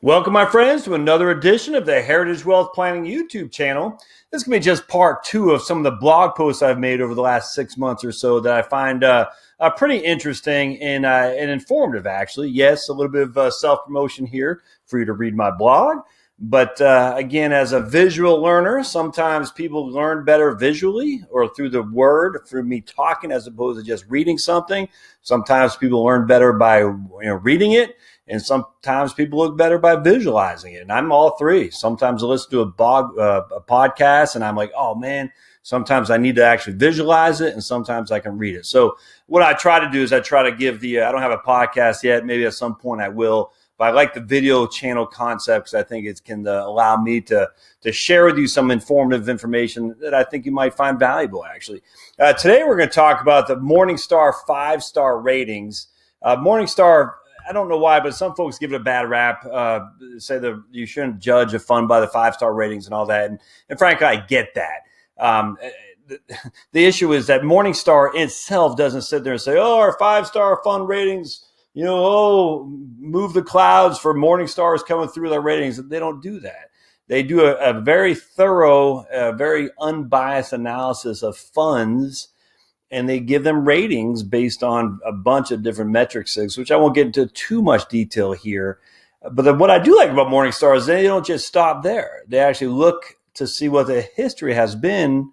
Welcome, my friends, to another edition of the Heritage Wealth Planning YouTube channel. This can be just part two of some of the blog posts I've made over the last 6 months or so that I find pretty interesting and informative, actually. Yes, a little bit of self-promotion here for you to read my blog. But again, as a visual learner, sometimes people learn better visually or through the word, through me talking as opposed to just reading something. Sometimes people learn better by reading it. And sometimes people look better by visualizing it. And I'm all three. Sometimes I listen to a podcast and I'm like, oh man, sometimes I need to actually visualize it and sometimes I can read it. So what I try to do is I try to give I don't have a podcast yet. Maybe at some point I will. But I like the video channel concept because I think it can allow me to share with you some informative information that I think you might find valuable, actually. Today we're going to talk about the Morningstar 5-star ratings. Morningstar, I don't know why, but some folks give it a bad rap, say that you shouldn't judge a fund by the 5-star ratings and all that. And frankly, I get that. The issue is that Morningstar itself doesn't sit there and say, oh, our 5-star fund ratings, move the clouds for Morningstar is coming through their ratings. They don't do that. They do a very thorough, very unbiased analysis of funds, and they give them ratings based on a bunch of different metrics, which I won't get into too much detail here. But what I do like about Morningstar is they don't just stop there. They actually look to see what the history has been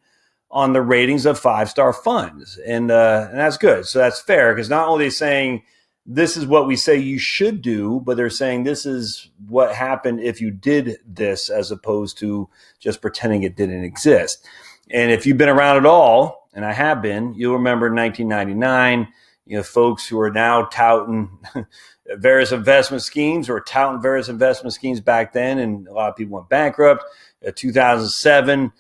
on the ratings of 5-star funds. And that's good. So that's fair because not only are they saying this is what we say you should do, but they're saying this is what happened if you did this as opposed to just pretending it didn't exist. And if you've been around at all, and I have been, you'll remember in 1999, folks who are now touting various investment schemes or touting various investment schemes back then, and a lot of people went bankrupt. 2007,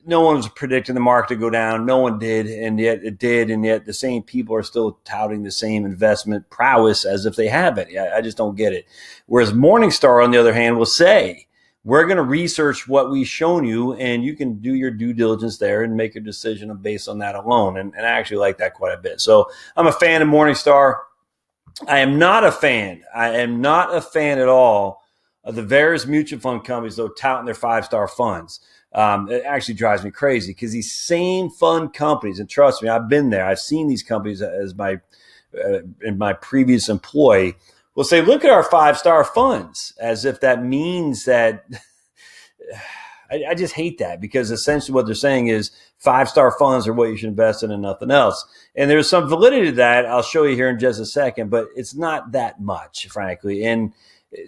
no one was predicting the market to go down. No one did, and yet it did, and yet the same people are still touting the same investment prowess as if they have it. I just don't get it. Whereas Morningstar, on the other hand, will say, we're going to research what we've shown you, and you can do your due diligence there and make a decision based on that alone. And I actually like that quite a bit. So I'm a fan of Morningstar. I am not a fan at all of the various mutual fund companies, though, touting their 5-star funds. It actually drives me crazy because these same fund companies, and trust me, I've been there. I've seen these companies as in my previous employ, will say, look at our 5-star funds, as if that means that I just hate that, because essentially what they're saying is 5-star funds are what you should invest in and nothing else. And there's some validity to that. I'll show you here in just a second, but it's not that much, frankly. And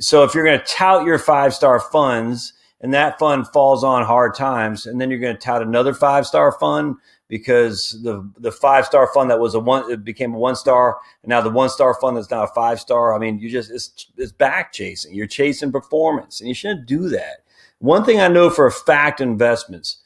so if you're going to tout your 5-star funds and that fund falls on hard times, and then you're going to tout another 5-star fund because the 5-star fund that was it became a 1-star, and now the 1-star fund is now a 5-star. I mean, it's back chasing. You're chasing performance, and you shouldn't do that. One thing I know for a fact in investments,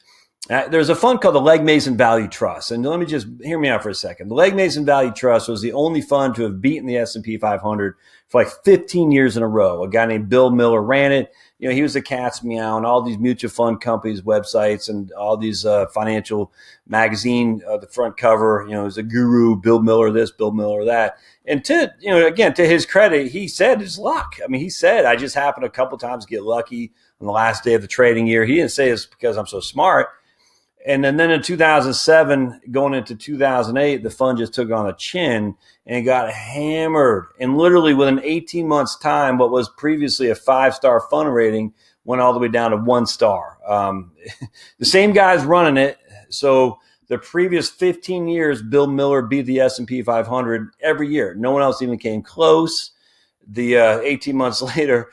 there's a fund called the Legg Mason Value Trust. And let me just hear me out for a second. The Legg Mason Value Trust was the only fund to have beaten the S&P 500 for like 15 years in a row. A guy named Bill Miller ran it. He was the cat's meow on all these mutual fund companies' websites and all these financial magazine, the front cover, is a guru, Bill Miller this, Bill Miller that. And to his credit, he said it's luck. I mean, he said, I just happened a couple times to get lucky on the last day of the trading year. He didn't say it's because I'm so smart. And then in 2007, going into 2008, the fund just took on a chin and got hammered. And literally within 18 months' time, what was previously a 5-star fund rating went all the way down to 1-star. The same guy's running it. So the previous 15 years, Bill Miller beat the S&P 500 every year. No one else even came close. The 18 months later,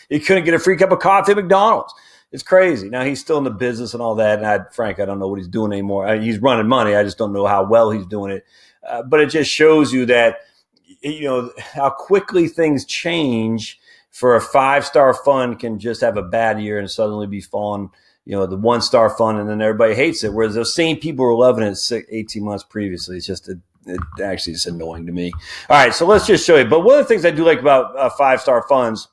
he couldn't get a free cup of coffee at McDonald's. It's crazy. Now, he's still in the business and all that, and I don't know what he's doing anymore. He's running money. I just don't know how well he's doing it. But it just shows you that, how quickly things change. For a 5-star fund can just have a bad year and suddenly be falling, the 1-star fund, and then everybody hates it. Whereas those same people were loving it 18 months previously. It's just, it actually is annoying to me. All right, so let's just show you. But one of the things I do like about 5-star funds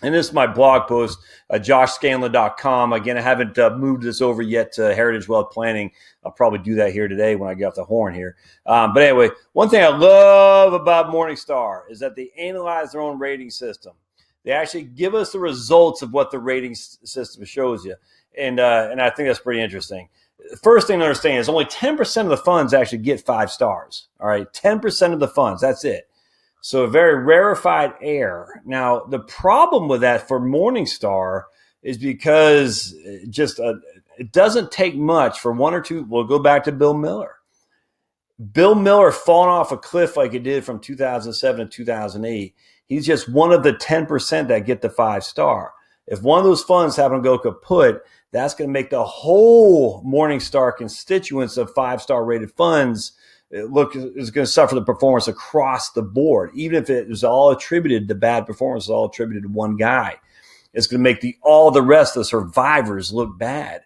And this is my blog post, joshscanlon.com. Again, I haven't moved this over yet to Heritage Wealth Planning. I'll probably do that here today when I get off the horn here. But anyway, one thing I love about Morningstar is that they analyze their own rating system. They actually give us the results of what the rating system shows you. And I think that's pretty interesting. First thing to understand is only 10% of the funds actually get 5 stars. All right, 10% of the funds, that's it. So a very rarefied air. Now, the problem with that for Morningstar is because it doesn't take much for one or two. We'll go back to Bill Miller. Bill Miller falling off a cliff like it did from 2007 to 2008. He's just one of the 10% that get the 5-star. If one of those funds happen to go kaput, that's going to make the whole Morningstar constituents of 5-star rated funds is going to suffer the performance across the board. Even if it was all attributed to bad performance, all attributed to one guy, it's going to make all the rest of the survivors look bad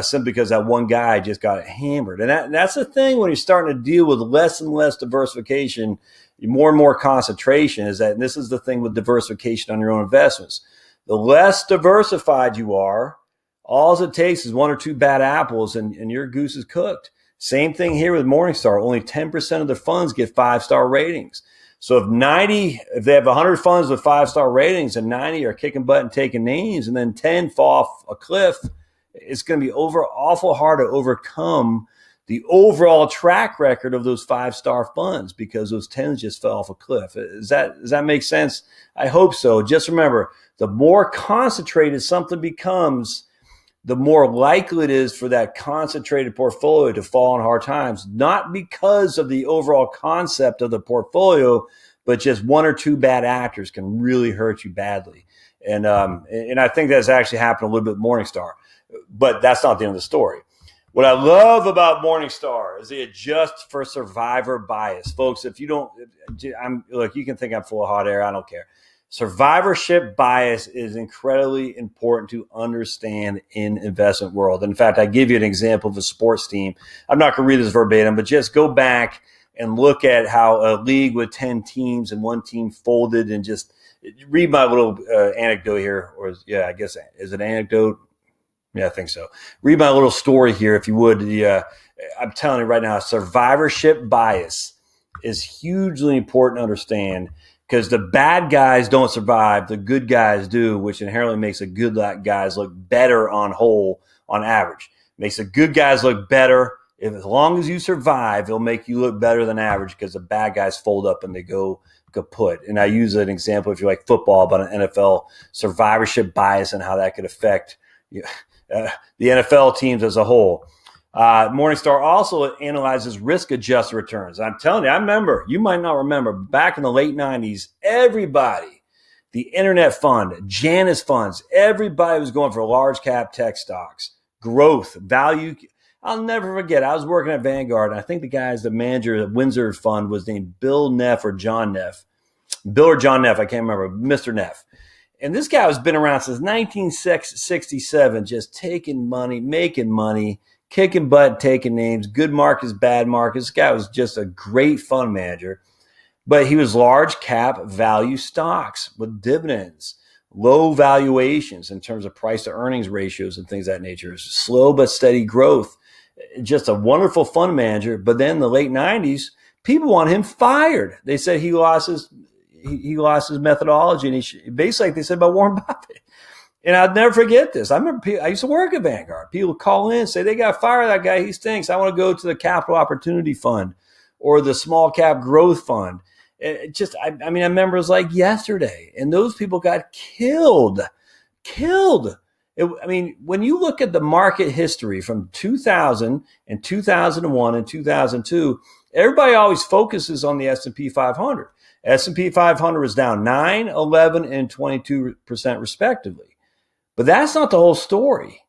simply because that one guy just got hammered. And that's the thing when you're starting to deal with less and less diversification, more and more concentration is that, and this is the thing with diversification on your own investments. The less diversified you are, all it takes is 1 or 2 bad apples and your goose is cooked. Same thing here with Morningstar. Only 10% of the funds get 5-star ratings. So if they have 100 funds with 5-star ratings and 90 are kicking butt and taking names and then 10 fall off a cliff, it's going to be awful hard to overcome the overall track record of those 5-star funds because those 10s just fell off a cliff. Does that make sense? I hope so. Just remember, the more concentrated something becomes, the more likely it is for that concentrated portfolio to fall in hard times, not because of the overall concept of the portfolio, but just 1 or 2 bad actors can really hurt you badly. And I think that's actually happened a little bit with Morningstar, but that's not the end of the story. What I love about Morningstar is they adjust for survivor bias. Folks, if you don't, look, you can think I'm full of hot air. I don't care. Survivorship bias is incredibly important to understand in investment world. In fact, I give you an example of a sports team. I'm not going to read this verbatim, but just go back and look at how a league with 10 teams and one team folded, and just read my little anecdote here. I guess, is it an anecdote? Yeah, I think so. Read my little story here, if you would. I'm telling you right now, survivorship bias is hugely important to understand, because the bad guys don't survive, the good guys do, which inherently makes the good guys look better on average. Makes the good guys look better. As long as you survive, it'll make you look better than average because the bad guys fold up and they go kaput. And I use an example, if you like football, about an NFL survivorship bias and how that could affect the NFL teams as a whole. Morningstar also analyzes risk-adjusted returns. I'm telling you, I remember, you might not remember, back in the late 90s, everybody, the internet fund, Janus funds, everybody was going for large cap tech stocks, growth, value. I'll never forget, I was working at Vanguard, and I think the manager of the Windsor fund was named Bill Neff or John Neff. Bill or John Neff, I can't remember, Mr. Neff. And this guy has been around since 1967, just taking money, making money, kicking butt, taking names, good markets, bad markets. This guy was just a great fund manager, but he was large cap value stocks with dividends, low valuations in terms of price to earnings ratios and things of that nature. Slow but steady growth. Just a wonderful fund manager. But then in the late 90s, people want him fired. They said he lost his methodology, and basically like they said about Warren Buffett. And I'd never forget this. I remember I used to work at Vanguard. People would call in and say, they got to fire that guy. He stinks. I want to go to the Capital Opportunity Fund or the Small Cap Growth Fund. I remember it was like yesterday. And those people got killed. When you look at the market history from 2000 and 2001 and 2002, everybody always focuses on the S&P 500. S&P 500 was down 9, 11, and 22% respectively. But that's not the whole story,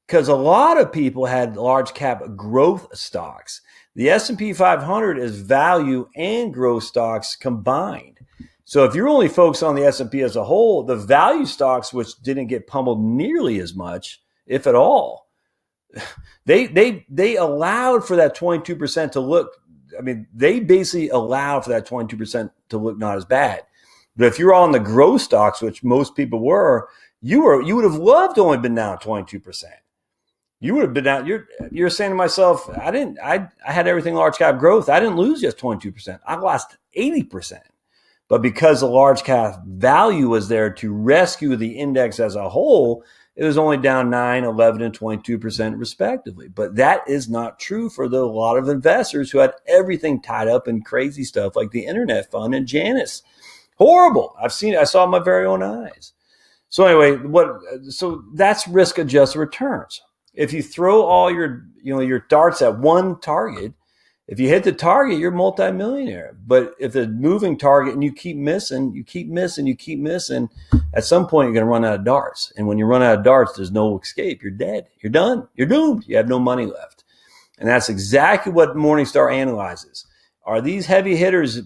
because a lot of people had large cap growth stocks. The S&P 500 is value and growth stocks combined. So if you're only focused on the S&P as a whole, the value stocks, which didn't get pummeled nearly as much, if at all, they allowed for that 22% to look. They basically allowed for that 22% to look not as bad. But if you're on the growth stocks, which most people were, you would have loved to only been down 22%. You would have been down. You're saying to myself, I had everything large cap growth. I didn't lose just 22%. I lost 80%. But because the large cap value was there to rescue the index as a whole, it was only down 9, 11, and 22% respectively. But that is not true for a lot of investors who had everything tied up in crazy stuff like the internet fund and Janus. Horrible. I saw it with my very own eyes. So anyway, so that's risk-adjusted returns. If you throw all your darts at one target, if you hit the target, you're multimillionaire. But if the moving target and you keep missing, at some point you're going to run out of darts. And when you run out of darts, there's no escape. You're dead. You're done. You're doomed. You have no money left. And that's exactly what Morningstar analyzes. Are these heavy hitters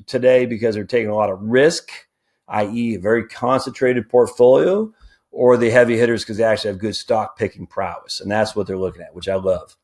today because they're taking a lot of risk, i.e. a very concentrated portfolio, or are they heavy hitters because they actually have good stock picking prowess? And that's what they're looking at, which I love.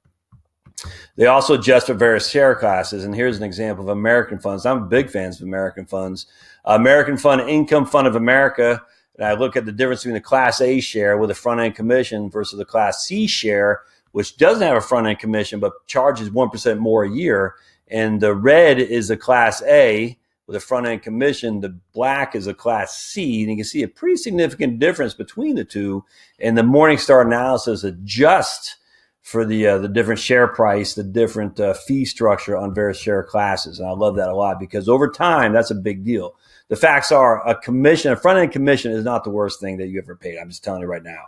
They also adjust for various share classes. And here's an example of American funds. I'm a big fan of American funds. American Fund, Income Fund of America. And I look at the difference between the Class A share with a front-end commission versus the Class C share, which doesn't have a front-end commission but charges 1% more a year. And the red is a Class A with a front-end commission. The black is a Class C. And you can see a pretty significant difference between the two. And the Morningstar analysis adjusts for the different share price, the different fee structure on various share classes. And I love that a lot because over time, that's a big deal. The facts are a front-end commission is not the worst thing that you ever paid. I'm just telling you right now.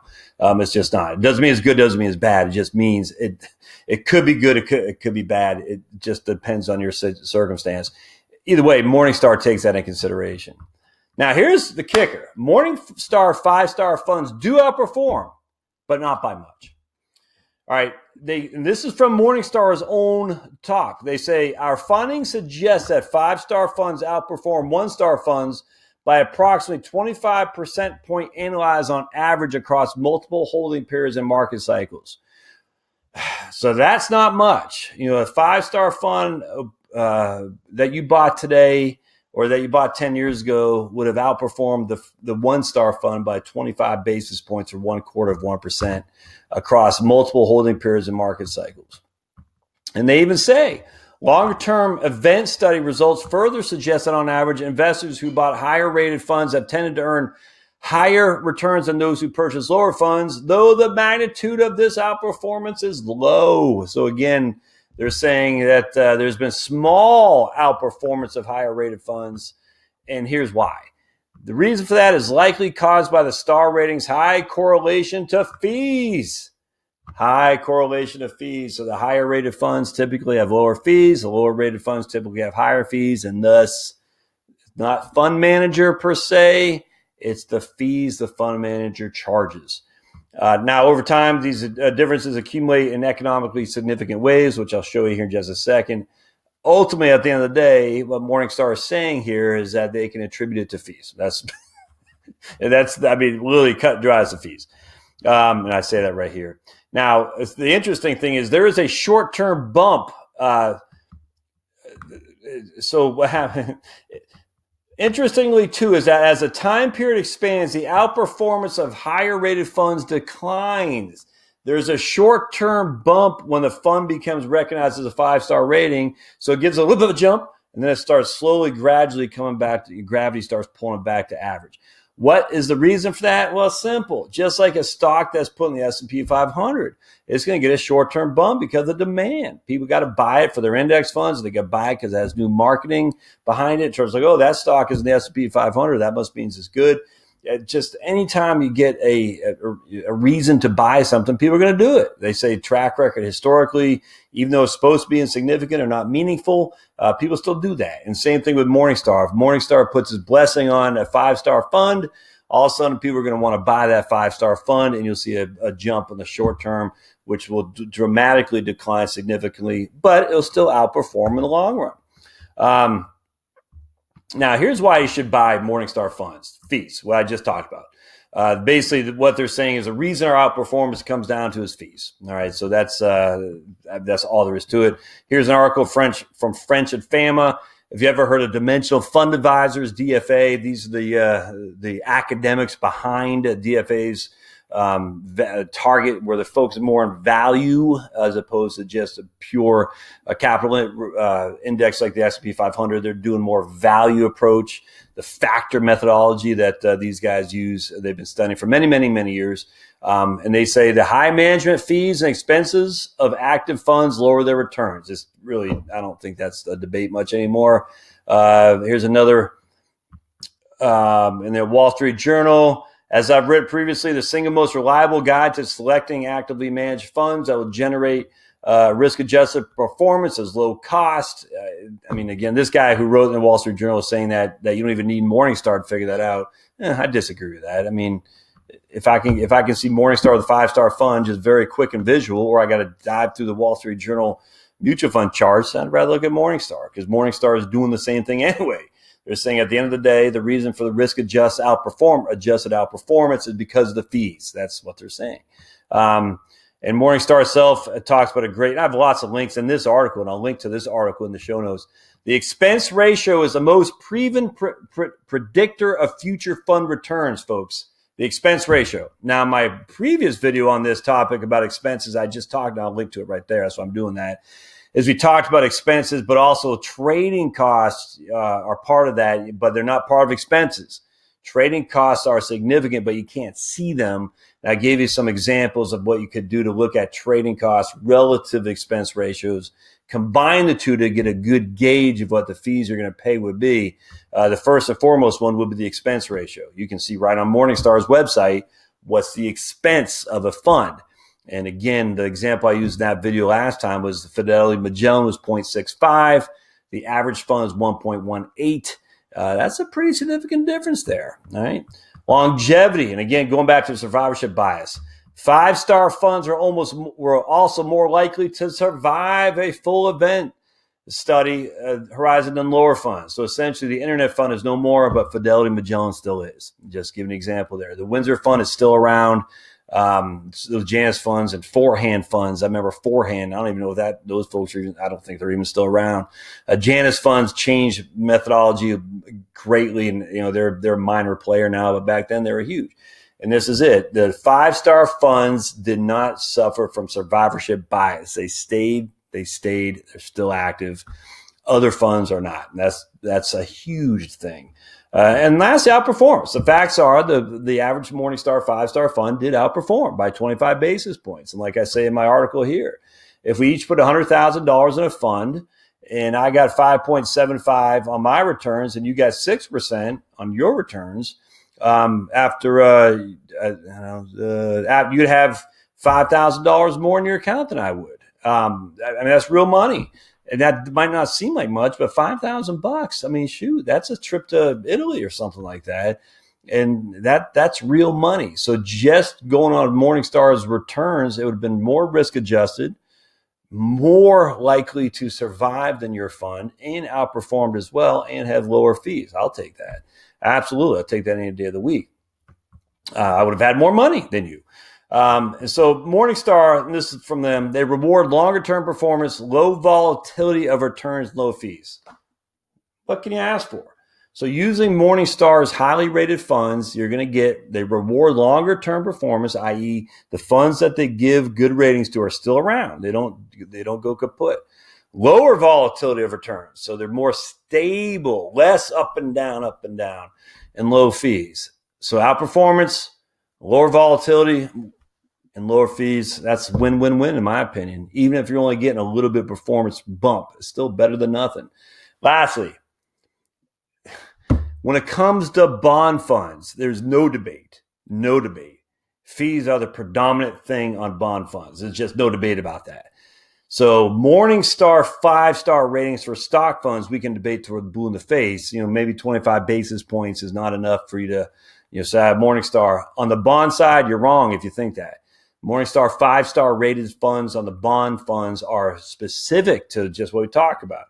It's just not. It doesn't mean it's good, doesn't mean it's bad. It just means it could be good, it could be bad. It just depends on your circumstance. Either way, Morningstar takes that in consideration. Now, here's the kicker. Morningstar 5-star funds do outperform, but not by much. All right, and this is from Morningstar's own talk. They say, our findings suggest that 5-star funds outperform 1-star funds by approximately 25% point annualized on average across multiple holding periods and market cycles. So that's not much. A 5-star fund that you bought today or that you bought 10 years ago would have outperformed the 1-star fund by 25 basis points or 1/4% across multiple holding periods and market cycles. And they even say longer-term event study results further suggest that on average, investors who bought higher-rated funds have tended to earn higher returns than those who purchased lower funds, though the magnitude of this outperformance is low. So again, they're saying that there's been small outperformance of higher-rated funds, and here's why. The reason for that is likely caused by the star ratings' high correlation to fees. High correlation to fees. So the higher rated funds typically have lower fees. The lower rated funds typically have higher fees. And thus, it's not fund manager per se. It's the fees the fund manager charges. Now, over time, these differences accumulate in economically significant ways, which I'll show you here in just a second. Ultimately, at the end of the day, what Morningstar is saying here is that they can attribute it to fees. That's literally cut and dry as the fees. And I say that right here. Now, the interesting thing is there is a short-term bump. So what happened? Interestingly, too, is that as the time period expands, the outperformance of higher-rated funds declines. There's a short-term bump when the fund becomes recognized as a 5-star rating. So it gives a little bit of a jump, and then it starts slowly, gradually coming back. Gravity starts pulling it back to average. What is the reason for that? Well, simple. Just like a stock that's put in the S&P 500, it's going to get a short-term bump because of demand. People got to buy it for their index funds. They got to buy it because it has new marketing behind it. In terms of like, oh, that stock is in the S&P 500. That must mean it's good. Just anytime you get a reason to buy something, people are going to do it. They say track record historically, even though it's supposed to be insignificant or not meaningful, people still do that. And same thing with Morningstar. If Morningstar puts his blessing on a 5-star fund, all of a sudden people are going to want to buy that 5-star fund, and you'll see a jump in the short term, which will dramatically decline significantly, but it'll still outperform in the long run. Now, here's why you should buy Morningstar funds. Fees, what I just talked about. Basically, what they're saying is the reason our outperformance comes down to is fees. All right, so that's all there is to it. Here's an article from French and Fama. If you ever heard of Dimensional Fund Advisors, DFA, these are the academics behind DFA's target, where they're focusing more on value as opposed to just a pure capital index like the S&P 500. They're doing more value approach, the factor methodology that these guys use. They've been studying for many, many, many years. And they say the high management fees and expenses of active funds lower their returns. It's really, I don't think that's a debate much anymore. Here's another in the Wall Street Journal. As I've read previously, the single most reliable guide to selecting actively managed funds that will generate risk-adjusted performance is low cost. I mean, again, this guy who wrote in the Wall Street Journal is saying that you don't even need Morningstar to figure that out. I disagree with that. I mean, if I can see Morningstar, the 5-star fund, just very quick and visual, or I got to dive through the Wall Street Journal mutual fund charts, I'd rather look at Morningstar, because Morningstar is doing the same thing anyway. They're saying at the end of the day, the reason for the adjusted outperformance is because of the fees. That's what they're saying. And Morningstar itself talks about I have lots of links in this article, and I'll link to this article in the show notes. The expense ratio is the most proven predictor of future fund returns, folks. The expense ratio. Now, my previous video on this topic about expenses, I just talked, I'll link to it right there. That's why I'm doing that. As we talked about expenses, but also trading costs are part of that, but they're not part of expenses. Trading costs are significant, but you can't see them. And I gave you some examples of what you could do to look at trading costs, relative expense ratios, combine the two to get a good gauge of what the fees you're going to pay would be. The first and foremost one would be the expense ratio. You can see right on Morningstar's website what's the expense of a fund. And again, the example I used in that video last time was the Fidelity Magellan was 0.65. The average fund is 1.18. That's a pretty significant difference there. All right. Longevity. And again, going back to the survivorship bias, 5-star funds were also more likely to survive a full event study horizon than lower funds. So essentially, the Internet Fund is no more, but Fidelity Magellan still is. Just give an example there. The Windsor Fund is still around. Those Janus funds and forehand funds. I remember forehand. I don't even know what those folks are. I don't think they're even still around. Janus funds changed methodology greatly, and they're a minor player now, but back then they were huge. And this is it. The 5-star funds did not suffer from survivorship bias. They stayed. They're still active. Other funds are not. And that's a huge thing. And lastly, outperforms. The facts are the average Morningstar 5-star fund did outperform by 25 basis points. And like I say in my article here, if we each put $100,000 in a fund and I got 5.75 on my returns and you got 6% on your returns, you'd have $5,000 more in your account than I would. I mean, that's real money. And that might not seem like much, but $5,000, I mean, shoot, that's a trip to Italy or something like that. And that's real money. So just going on Morningstar's returns, it would have been more risk adjusted, more likely to survive than your fund, and outperformed as well, and have lower fees. I'll take that. Absolutely. I'll take that any day of the week. I would have had more money than you. And so Morningstar, and this is from them, they reward longer-term performance, low volatility of returns, low fees. What can you ask for? So using Morningstar's highly rated funds, they reward longer-term performance, i.e. the funds that they give good ratings to are still around. They don't go kaput. Lower volatility of returns. So they're more stable, less up and down, and low fees. So outperformance, lower volatility, and lower fees, that's win-win-win in my opinion. Even if you're only getting a little bit of performance bump, it's still better than nothing. Lastly, when it comes to bond funds, there's no debate. Fees are the predominant thing on bond funds. There's just no debate about that. So Morningstar 5-star ratings for stock funds, we can debate toward the blue in the face. Maybe 25 basis points is not enough for you to say I have Morningstar. On the bond side, you're wrong if you think that. Morningstar 5-star rated funds on the bond funds are specific to just what we talked about.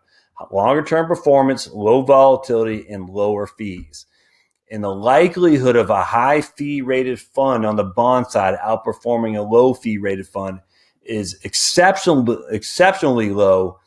Longer term performance, low volatility, and lower fees. And the likelihood of a high fee rated fund on the bond side outperforming a low fee rated fund is exceptionally low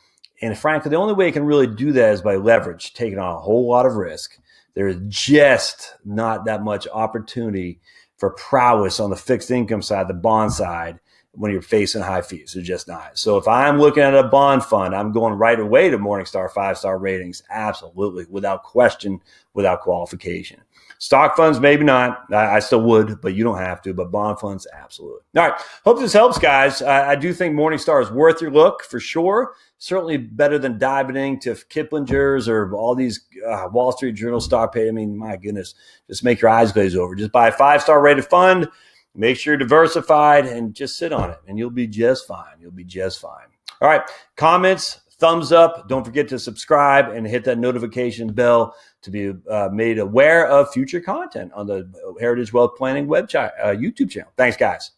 And frankly, the only way you can really do that is by leverage, taking on a whole lot of risk. There's just not that much opportunity for prowess on the fixed income side, the bond side, when you're facing high fees. They're just not. So if I'm looking at a bond fund, I'm going right away to Morningstar 5-star ratings. Absolutely. Without question, without qualification. Stock funds, maybe not. I still would, but you don't have to. But bond funds, absolutely. All right. Hope this helps, guys. I do think Morningstar is worth your look for sure. Certainly better than diving into Kiplinger's or all these Wall Street Journal stock pay. I mean, my goodness, just make your eyes glaze over. Just buy a 5-star rated fund. Make sure you're diversified and just sit on it, and you'll be just fine. You'll be just fine. All right. Comments, thumbs up. Don't forget to subscribe and hit that notification bell to be made aware of future content on the Heritage Wealth Planning website, YouTube channel. Thanks, guys.